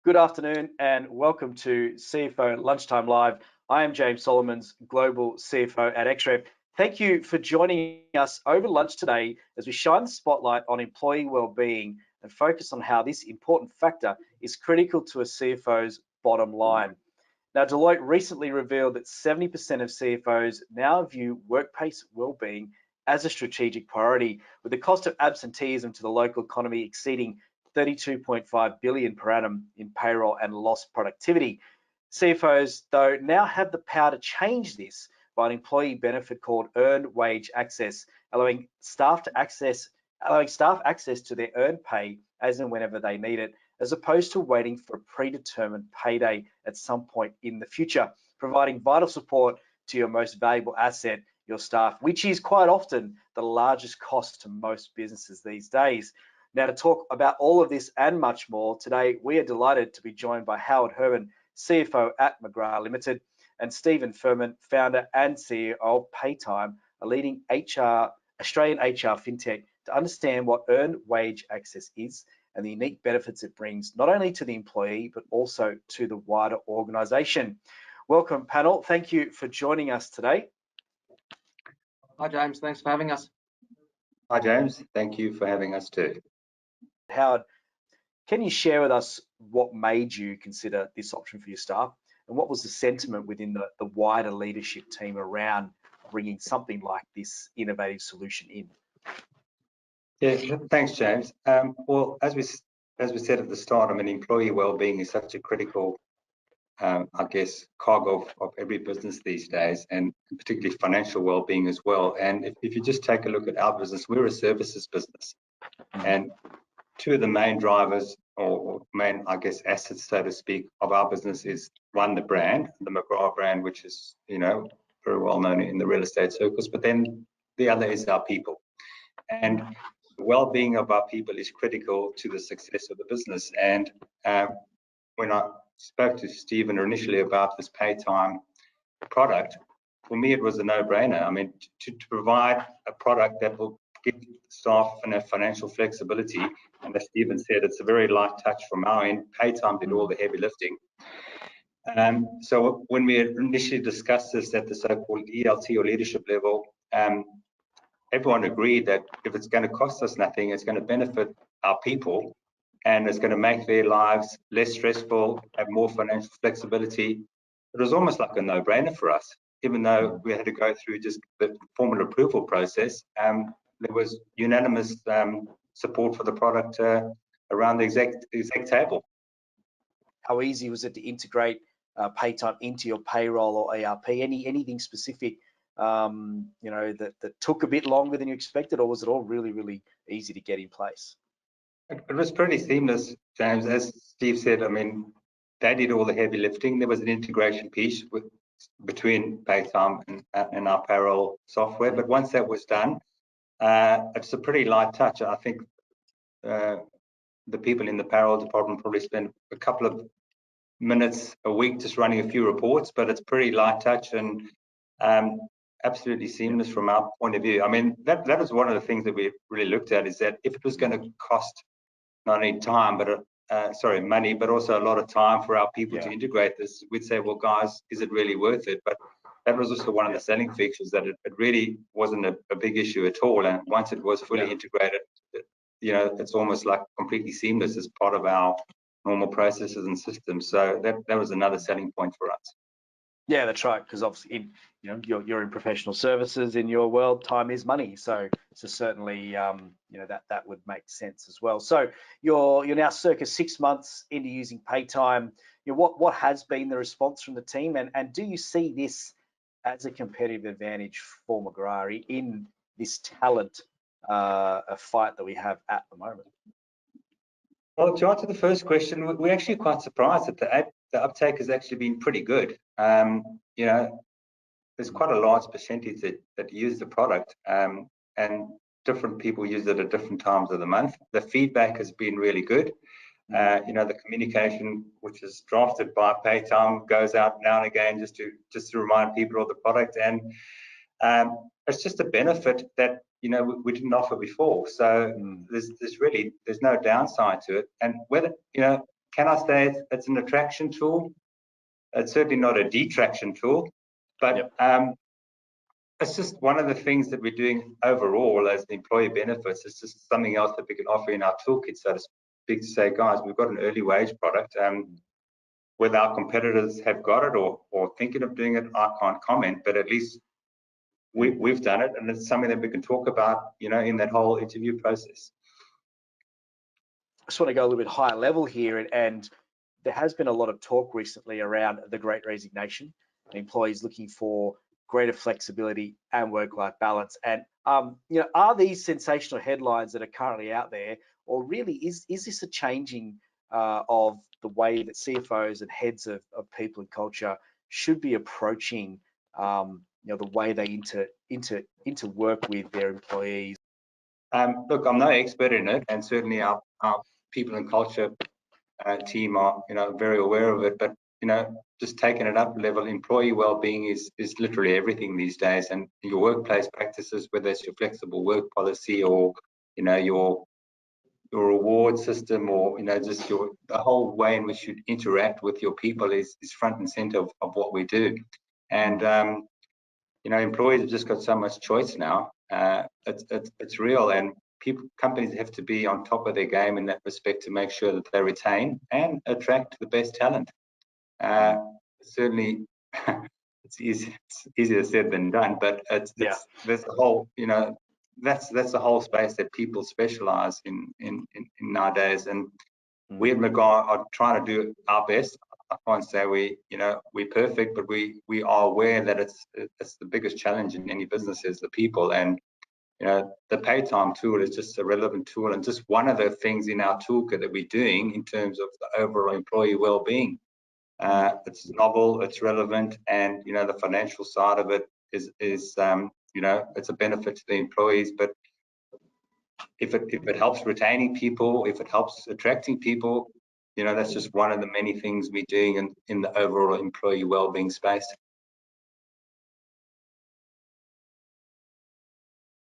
Good afternoon and welcome to CFO Lunchtime Live. I am James Solomons, Global CFO at Xrep. Thank you for joining us over lunch today as we shine the spotlight on employee well-being and focus on how this important factor is critical to a CFO's bottom line. Now, Deloitte recently revealed that 70% of CFOs now view workplace well-being as a strategic priority, with the cost of absenteeism to the local economy exceeding 32.5 billion per annum in payroll and lost productivity. CFOs, though, now have the power to change this by an employee benefit called earned wage access, allowing staff access to their earned pay as and whenever they need it, as opposed to waiting for a predetermined payday at some point in the future, providing vital support to your most valuable asset, your staff, which is quite often the largest cost to most businesses these days. Now, to talk about all of this and much more, today we are delighted to be joined by Howard Herman, CFO at McGrath Limited, and Stephen Furman, founder and CEO of Paytime, a leading Australian HR fintech, to understand what earned wage access is and the unique benefits it brings, not only to the employee, but also to the wider organisation. Welcome, panel. Thank you for joining us today. Hi, James. Thanks for having us. Hi, James. Thank you for having us too. Howard, can you share with us what made you consider this option for your staff, and what was the sentiment within the wider leadership team around bringing something like this innovative solution in? Yeah, thanks, James. Well, as we said at the start, I mean, employee well-being is such a critical, I guess, cog of every business these days, and particularly financial well-being as well. And if you just take a look at our business, we're a services business, and two of the main drivers or main, I guess, assets, so to speak, of our business is one, the brand, the McGrath brand, which is, very well known in the real estate circles, but then the other is our people. And the well-being of our people is critical to the success of the business. And when I spoke to Stephen initially about this Paytime product, for me, it was a no-brainer. I mean, to provide a product that will give staff financial flexibility, and as Stephen said, it's a very light touch from our end. Paytime did all the heavy lifting. So when we initially discussed this at the so-called ELT or leadership level, everyone agreed that if it's going to cost us nothing, it's going to benefit our people, and it's going to make their lives less stressful, have more financial flexibility. It was almost like a no-brainer for us, even though we had to go through just the formal approval process. There was unanimous support for the product around the exec table. How easy was it to integrate Paytime into your payroll or ERP? Anything specific, that took a bit longer than you expected, or was it all really, really easy to get in place? It was pretty seamless, James. As Steve said, I mean, they did all the heavy lifting. There was an integration piece between Paytime and our payroll software, but once that was done, it's a pretty light touch. I think the people in the payroll department probably spend a couple of minutes a week just running a few reports, but it's pretty light touch and absolutely seamless from our point of view. I mean, that was one of the things that we really looked at, is that if it was going to cost not only time, but money, but also a lot of time for our people to integrate this, we'd say, well, guys, is it really worth it? But that was also one of the selling features, that it really wasn't a big issue at all. And once it was fully integrated, it's almost like completely seamless as part of our normal processes and systems. So that was another selling point for us. Yeah, that's right. Because obviously, you're in professional services. In your world, time is money. So certainly, that would make sense as well. So you're now circa 6 months into using Paytime. What has been the response from the team, and do you see this as a competitive advantage for McGrath in this talent fight that we have at the moment? Well, to answer the first question, we're actually quite surprised that the uptake has actually been pretty good. There's quite a large percentage that use the product, and different people use it at different times of the month. The feedback has been really good. The communication, which is drafted by Paytime, goes out now and again just to remind people of the product, and it's just a benefit that we didn't offer before. So there's no downside to it. And whether can I say it's an attraction tool? It's certainly not a detraction tool, but it's just one of the things that we're doing overall as the employee benefits. It's just something else that we can offer in our toolkit, so to speak, to say, guys, we've got an early wage product. Whether our competitors have got it or thinking of doing it, I can't comment, but at least we've done it, and it's something that we can talk about, you know, in that whole interview process. I just want to go a little bit higher level here, and there has been a lot of talk recently around the Great Resignation, employees looking for greater flexibility and work-life balance. And you know, are these sensational headlines that are currently out there, or really is this a changing of the way that CFOs and heads of people and culture should be approaching you know, the way they work with their employees? Look, I'm no expert in it, and certainly our people and culture team are, you know, very aware of it. But you know, just taking it up a level, employee well-being is literally everything these days, and your workplace practices, whether it's your flexible work policy or, you know, your reward system, or, you know, just the whole way in which you interact with your people is front and center of what we do. And you know, employees have just got so much choice now. It's real, and companies have to be on top of their game in that respect to make sure that they retain and attract the best talent. Certainly, it's easier said than done, but there's the whole, you know, that's the whole space that people specialize in nowadays. And we at McGrath are trying to do our best. I can't say we're perfect, but we are aware that it's the biggest challenge in any business is the people. And you know, the Paytime tool is just a relevant tool, and just one of the things in our toolkit that we're doing in terms of the overall employee well-being. It's novel, it's relevant, and you know, the financial side of it is you know, it's a benefit to the employees. But if it helps retaining people, if it helps attracting people, you know, that's just one of the many things we're doing in the overall employee well-being space.